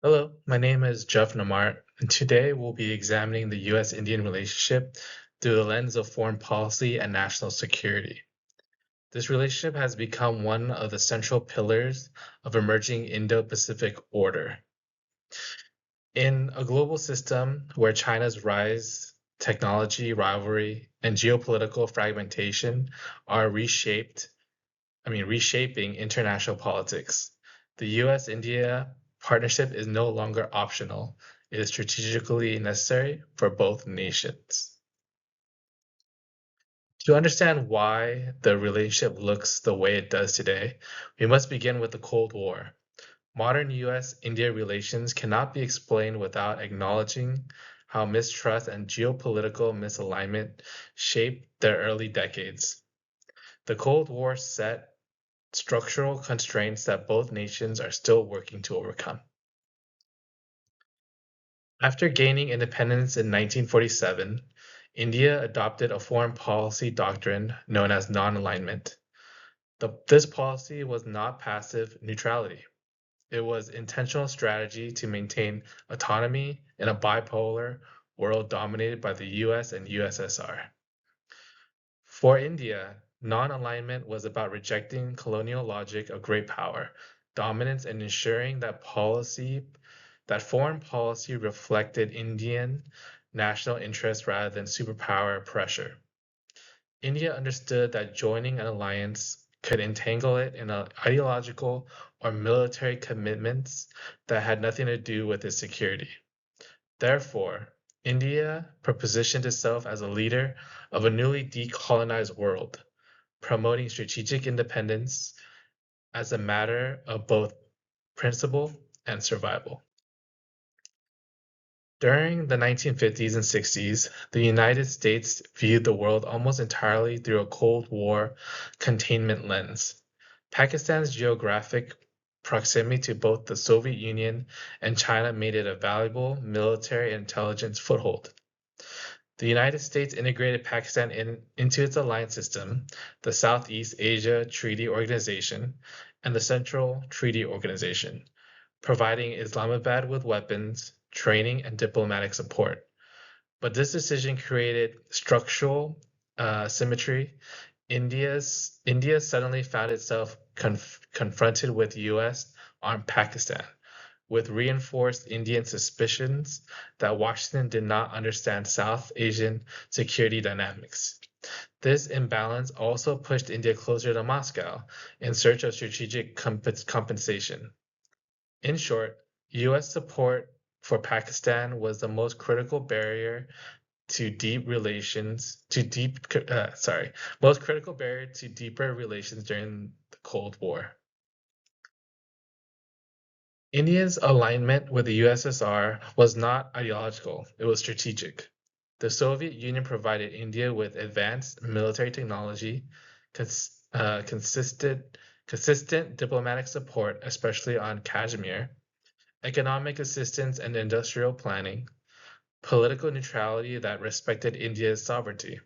Hello, my name is Jeff Namart, and today we'll be examining the US Indian relationship through the lens of foreign policy and national security. This relationship has become one of the central pillars of emerging Indo Pacific order. In a global system where China's rise, technology rivalry, and geopolitical fragmentation are reshaping international politics. The US India partnership is no longer optional, it is strategically necessary for both nations. To understand why the relationship looks the way it does today, we must begin with the Cold War. Modern US India relations cannot be explained without acknowledging how mistrust and geopolitical misalignment shaped their early decades. The Cold War set structural constraints that both nations are still working to overcome. After gaining independence in 1947, India adopted a foreign policy doctrine known as non-alignment. This policy was not passive neutrality. It was intentional strategy to maintain autonomy in a bipolar world dominated by the US and USSR. For India, non-alignment was about rejecting colonial logic of great power, dominance, and ensuring that foreign policy reflected Indian national interests rather than superpower pressure. India understood that joining an alliance could entangle it in ideological or military commitments that had nothing to do with its security. Therefore, India positioned itself as a leader of a newly decolonized world, promoting strategic independence as a matter of both principle and survival. During the 1950s and 60s, the United States viewed the world almost entirely through a Cold War containment lens. Pakistan's geographic proximity to both the Soviet Union and China made it a valuable military and intelligence foothold. The United States integrated Pakistan into its alliance system, the Southeast Asia Treaty Organization, and the Central Treaty Organization, providing Islamabad with weapons, training, and diplomatic support. But this decision created structural symmetry. India suddenly found itself confronted with U.S. armed Pakistan, with reinforced Indian suspicions that Washington did not understand South Asian security dynamics. This imbalance also pushed India closer to Moscow in search of strategic compensation. In short, U.S. support for Pakistan was the most critical barrier to deep relations to deep sorry most critical barrier to deeper relations during the Cold War. India's alignment with the USSR was not ideological, it was strategic. The Soviet Union provided India with advanced military technology, consistent diplomatic support, especially on Kashmir, economic assistance and industrial planning, political neutrality that respected India's sovereignty.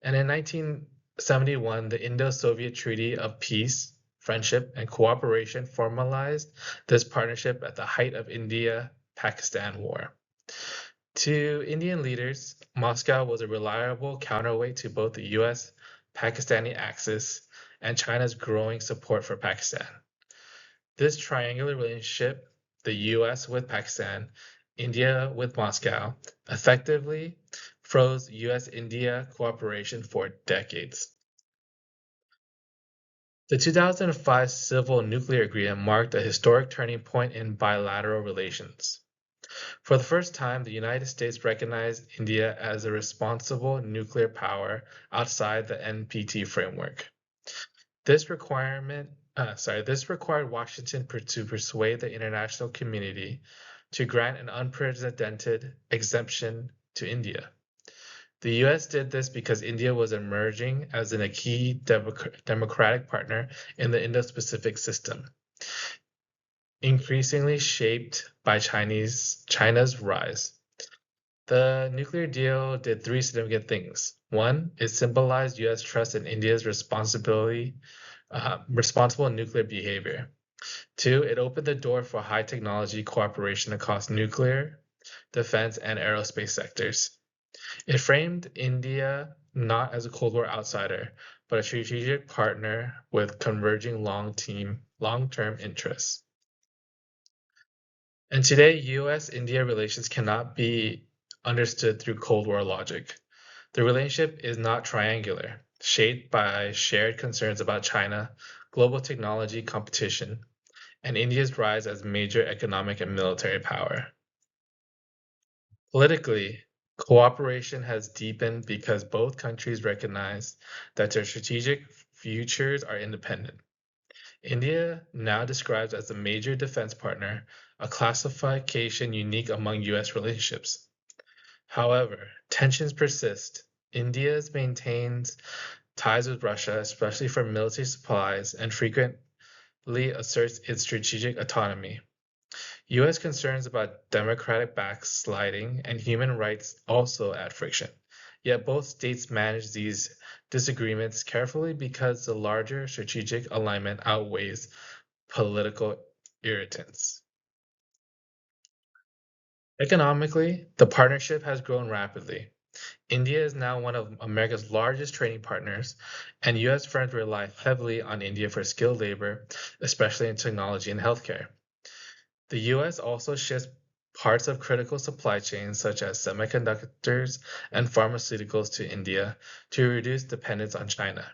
And in 1971, the Indo-Soviet Treaty of Peace, Friendship, and Cooperation formalized this partnership at the height of India-Pakistan War. To Indian leaders, Moscow was a reliable counterweight to both the US-Pakistani axis and China's growing support for Pakistan. This triangular relationship, the US with Pakistan, India with Moscow, effectively froze US-India cooperation for decades. The 2005 Civil Nuclear Agreement marked a historic turning point in bilateral relations. For the first time, the United States recognized India as a responsible nuclear power outside the NPT framework. This required Washington to persuade the international community to grant an unprecedented exemption to India. The US did this because India was emerging as a key democratic partner in the Indo-Pacific system, increasingly shaped by China's rise. The nuclear deal did three significant things. One, it symbolized US trust in India's responsible nuclear behavior. Two, it opened the door for high technology cooperation across nuclear, defense, and aerospace sectors. It framed India not as a Cold War outsider, but a strategic partner with converging long-term interests. And today, US-India relations cannot be understood through Cold War logic. The relationship is not triangular, shaped by shared concerns about China, global technology competition, and India's rise as major economic and military power. Politically, cooperation has deepened because both countries recognize that their strategic futures are independent. India, now described as a major defense partner, a classification unique among US relationships. However, tensions persist. India maintains ties with Russia, especially for military supplies, and frequently asserts its strategic autonomy. US concerns about democratic backsliding and human rights also add friction. Yet both states manage these disagreements carefully because the larger strategic alignment outweighs political irritants. Economically, the partnership has grown rapidly. India is now one of America's largest trading partners, and US firms rely heavily on India for skilled labor, especially in technology and healthcare. The US also ships parts of critical supply chains such as semiconductors and pharmaceuticals to India to reduce dependence on China.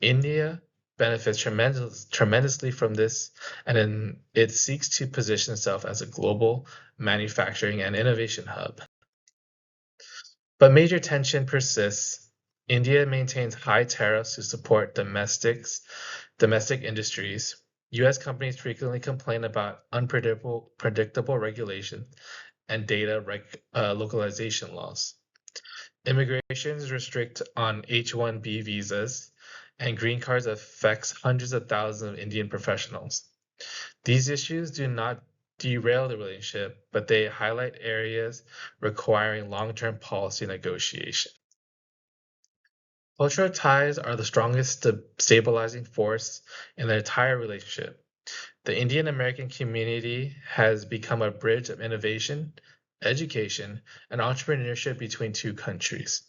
India benefits tremendously from this, and it seeks to position itself as a global manufacturing and innovation hub. But major tension persists. India maintains high tariffs to support domestic industries. US companies frequently complain about predictable regulation and localization laws. Immigration is restrict on H-1B visas, and green cards affects hundreds of thousands of Indian professionals. These issues do not derail the relationship, but they highlight areas requiring long-term policy negotiation. Cultural ties are the strongest stabilizing force in the entire relationship. The Indian American community has become a bridge of innovation, education, and entrepreneurship between two countries.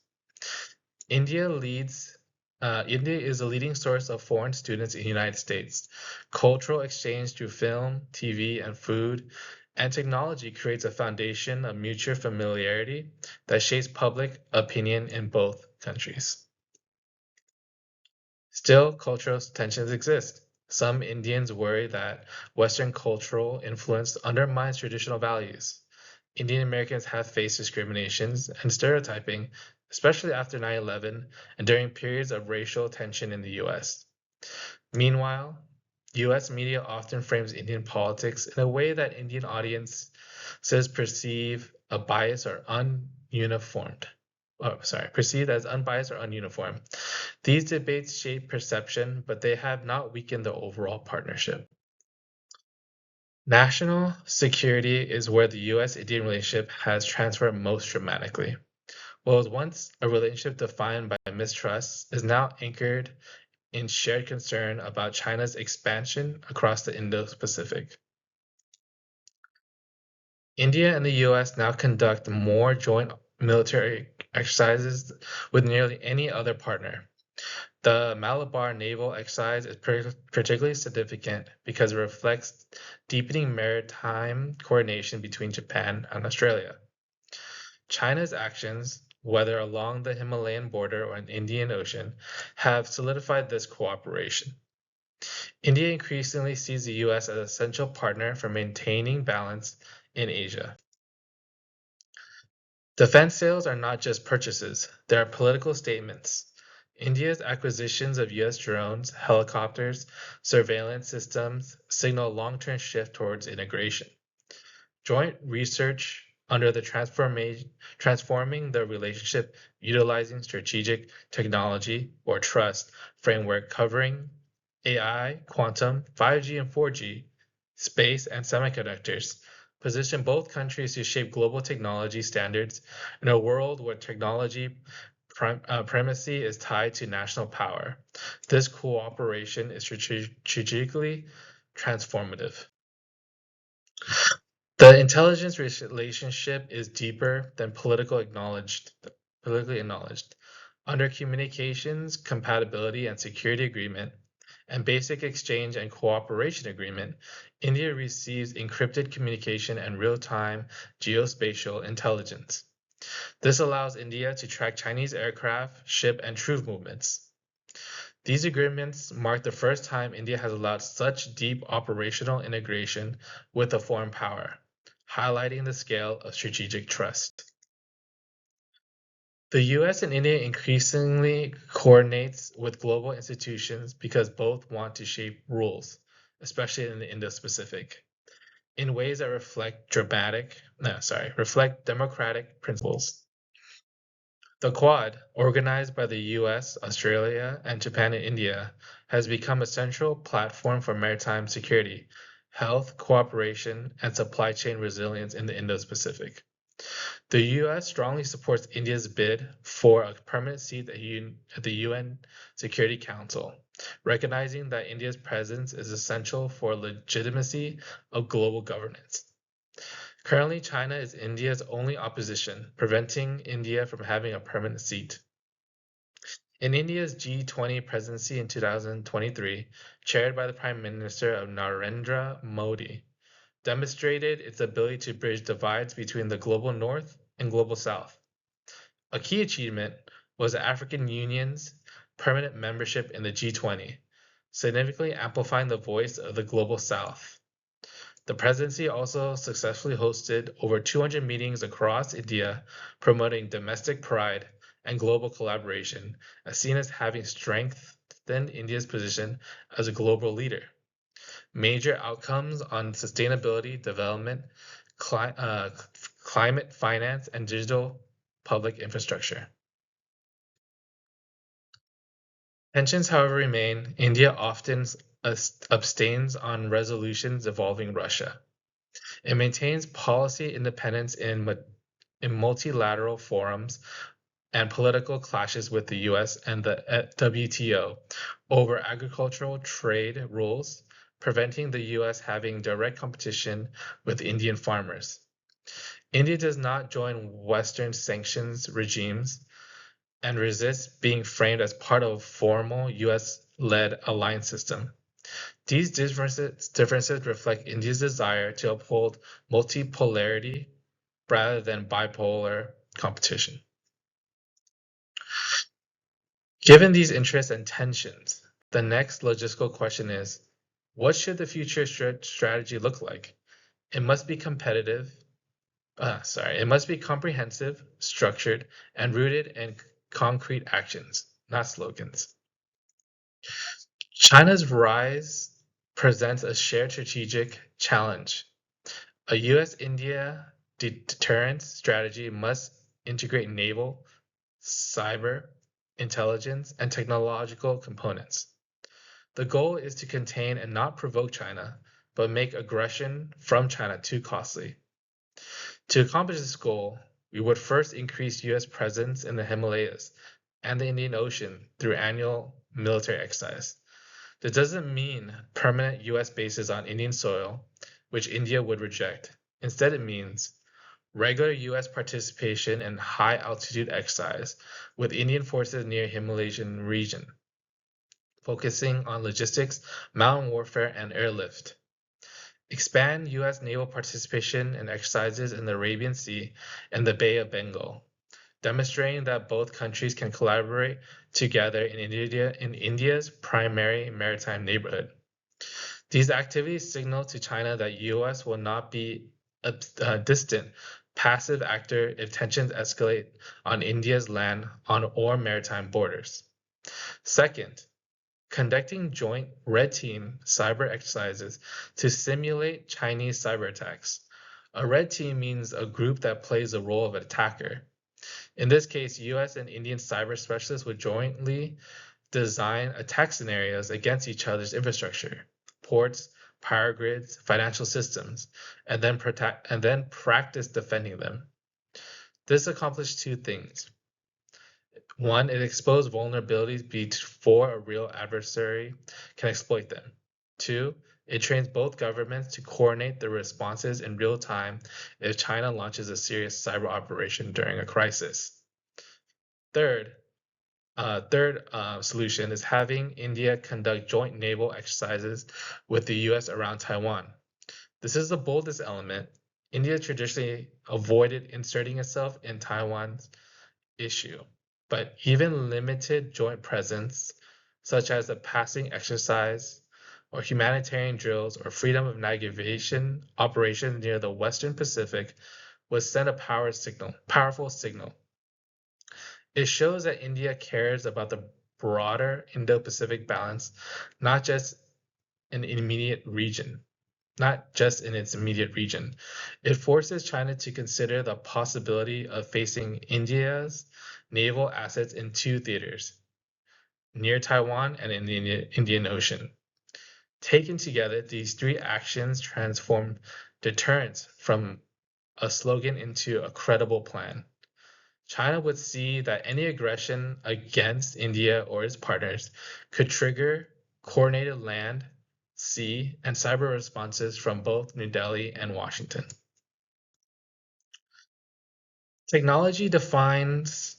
India leads. India is a leading source of foreign students in the United States. Cultural exchange through film, TV, and food, and technology creates a foundation of mutual familiarity that shapes public opinion in both countries. Still, cultural tensions exist. Some Indians worry that Western cultural influence undermines traditional values. Indian Americans have faced discriminations and stereotyping, especially after 9/11 and during periods of racial tension in the US. Meanwhile, US media often frames Indian politics in a way that Indian audiences perceive a bias or ununiformed. Perceived as unbiased or ununiform. These debates shape perception, but they have not weakened the overall partnership. National security is where the US-Indian relationship has transformed most dramatically. What was once a relationship defined by mistrust is now anchored in shared concern about China's expansion across the Indo-Pacific. India and the US now conduct more joint military exercises with nearly any other partner. The Malabar naval exercise is particularly significant because it reflects deepening maritime coordination between Japan and Australia. China's actions, whether along the Himalayan border or in the Indian Ocean, have solidified this cooperation. India increasingly sees the US as an essential partner for maintaining balance in Asia. Defense sales are not just purchases, they are political statements. India's acquisitions of US drones, helicopters, surveillance systems signal a long-term shift towards integration. Joint research under the transforming the relationship utilizing strategic technology or trust framework covering AI, quantum, 5G and 4G, space, and semiconductors position both countries to shape global technology standards in a world where technology primacy is tied to national power. This cooperation is strategically transformative. The intelligence relationship is deeper than politically acknowledged. Under Communications Compatibility and Security Agreement and Basic Exchange and Cooperation Agreement, India receives encrypted communication and real-time geospatial intelligence. This allows India to track Chinese aircraft, ship, and troop movements. These agreements mark the first time India has allowed such deep operational integration with a foreign power, highlighting the scale of strategic trust. The US and India increasingly coordinates with global institutions because both want to shape rules, especially in the Indo-Pacific, in ways that reflect democratic principles. The Quad, organized by the US, Australia, and Japan and India, has become a central platform for maritime security, health cooperation, and supply chain resilience in the Indo-Pacific. The US strongly supports India's bid for a permanent seat at the UN Security Council, recognizing that India's presence is essential for legitimacy of global governance. Currently, China is India's only opposition, preventing India from having a permanent seat. In India's G20 presidency in 2023, chaired by the Prime Minister of Narendra Modi, demonstrated its ability to bridge divides between the global north and global south. A key achievement was the African Union's permanent membership in the G20, significantly amplifying the voice of the global south. The presidency also successfully hosted over 200 meetings across India, promoting domestic pride and global collaboration, as seen as having strengthened India's position as a global leader. Major outcomes on sustainability, development, climate finance, and digital public infrastructure. Tensions, however, remain. India often abstains on resolutions involving Russia. It maintains policy independence in multilateral forums and political clashes with the US and the WTO over agricultural trade rules, preventing the US having direct competition with Indian farmers. India does not join Western sanctions regimes and resists being framed as part of a formal US-led alliance system. These differences reflect India's desire to uphold multipolarity rather than bipolar competition. Given these interests and tensions, the next logistical question is, what should the future strategy look like? It must be it must be comprehensive, structured, and rooted in concrete actions, not slogans. China's rise presents a shared strategic challenge. A US-India deterrence strategy must integrate naval, cyber, intelligence, and technological components. The goal is to contain and not provoke China, but make aggression from China too costly. To accomplish this goal, we would first increase US presence in the Himalayas and the Indian Ocean through annual military exercise. This doesn't mean permanent US bases on Indian soil, which India would reject. Instead, it means regular US participation in high altitude exercise with Indian forces near Himalayan region, focusing on logistics, mountain warfare, and airlift. Expand US naval participation in exercises in the Arabian Sea and the Bay of Bengal, demonstrating that both countries can collaborate together in India's primary maritime neighborhood. These activities signal to China that US will not be a distant, passive actor if tensions escalate on India's land or maritime borders. Second, conducting joint red team cyber exercises to simulate Chinese cyber attacks. A red team means a group that plays the role of an attacker. In this case, US and Indian cyber specialists would jointly design attack scenarios against each other's infrastructure, ports, power grids, financial systems, and then practice defending them. This accomplished two things. One, it exposed vulnerabilities before a real adversary can exploit them. Two, It trains both governments to coordinate their responses in real time if China launches a serious cyber operation during a crisis. Third, solution is having India conduct joint naval exercises with the US around Taiwan. This is the boldest element. India traditionally avoided inserting itself in Taiwan's issue, but even limited joint presence, such as a passing exercise or humanitarian drills or freedom of navigation operations near the Western Pacific, would send a powerful signal. It shows that India cares about the broader Indo-Pacific balance, not just an immediate region, not just in its immediate region. It forces China to consider the possibility of facing India's naval assets in two theaters, near Taiwan and in the Indian Ocean. Taken together, these three actions transform deterrence from a slogan into a credible plan. China would see that any aggression against India or its partners could trigger coordinated land, sea, and cyber responses from both New Delhi and Washington. Technology defines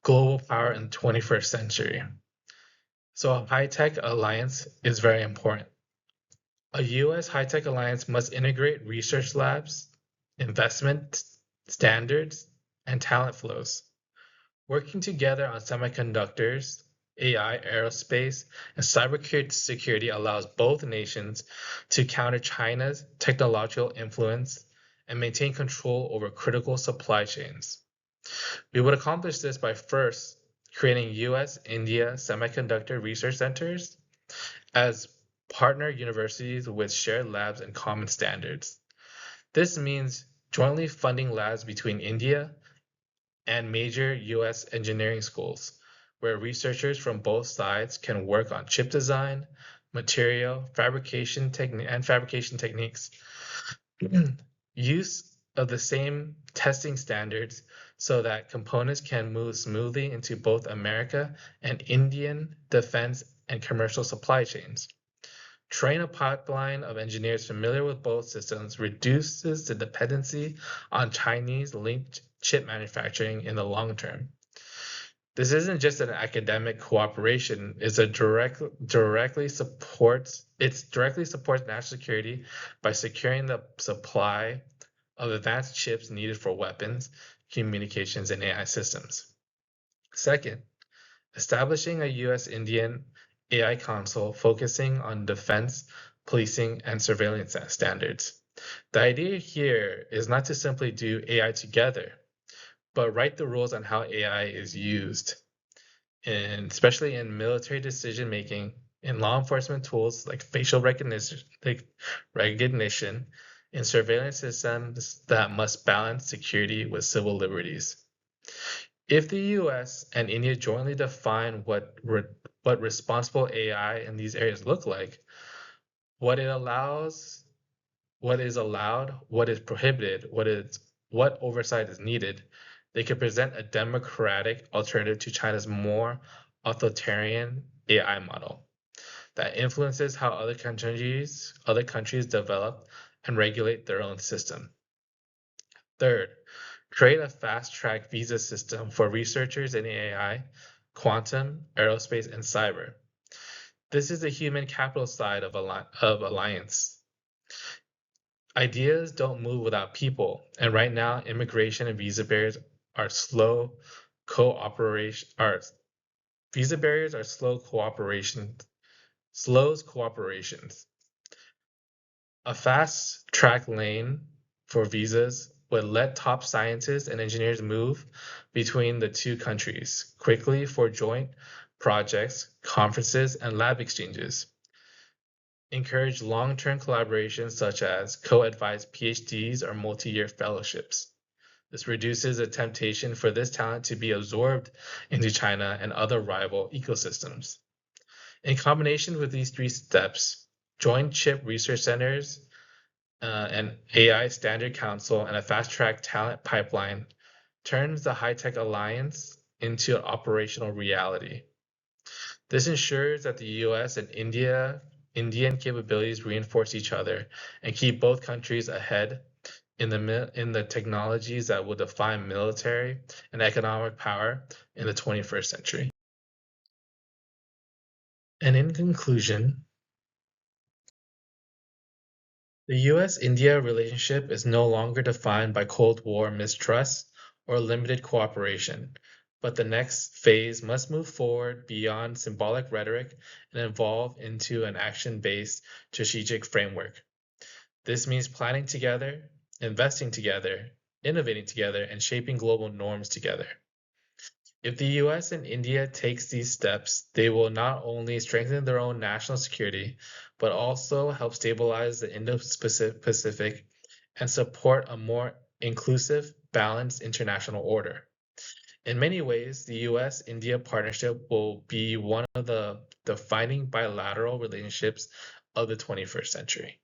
global power in the 21st century. So a high-tech alliance is very important. A US high-tech alliance must integrate research labs, investment standards, and talent flows. Working together on semiconductors, AI, aerospace, and cybersecurity allows both nations to counter China's technological influence and maintain control over critical supply chains. We would accomplish this by first creating US-India semiconductor research centers as partner universities with shared labs and common standards. This means jointly funding labs between India and major US engineering schools, where researchers from both sides can work on chip design, material, fabrication techniques, use of the same testing standards so that components can move smoothly into both America and Indian defense and commercial supply chains. Train a pipeline of engineers familiar with both systems reduces the dependency on Chinese linked chip manufacturing in the long term. This isn't just an academic cooperation, directly supports national security by securing the supply of advanced chips needed for weapons, communications, and AI systems. Second, establishing a US-Indian AI Council focusing on defense, policing, and surveillance standards. The idea here is not to simply do AI together, but write the rules on how AI is used, and especially in military decision making, in law enforcement tools like facial recognition, in surveillance systems that must balance security with civil liberties. If the US and India jointly define what responsible AI in these areas look like, what it allows, what is allowed, what is prohibited, what oversight is needed, they could present a democratic alternative to China's more authoritarian AI model that influences how other countries develop and regulate their own system. Third, create a fast-track visa system for researchers in AI, quantum, aerospace, and cyber. This is the human capital side of alliance. Ideas don't move without people, and right now, immigration and visa barriers are slow cooperation. Visa barriers are slows cooperations. A fast-track lane for visas would let top scientists and engineers move between the two countries quickly for joint projects, conferences, and lab exchanges. Encourage long-term collaborations such as co-advised PhDs or multi-year fellowships. This reduces the temptation for this talent to be absorbed into China and other rival ecosystems. In combination with these three steps, joint chip research centers, an AI Standard Council, and a fast-track talent pipeline turns the high-tech alliance into an operational reality. This ensures that the US and India Indian capabilities reinforce each other and keep both countries ahead in the technologies that will define military and economic power in the 21st century. And in conclusion, the US-India relationship is no longer defined by Cold War mistrust or limited cooperation, but the next phase must move forward beyond symbolic rhetoric and evolve into an action-based strategic framework. This means planning together, investing together, innovating together, and shaping global norms together. If the US and India takes these steps, they will not only strengthen their own national security, but also help stabilize the Indo-Pacific and support a more inclusive, balanced international order. In many ways, the US-India partnership will be one of the defining bilateral relationships of the 21st century.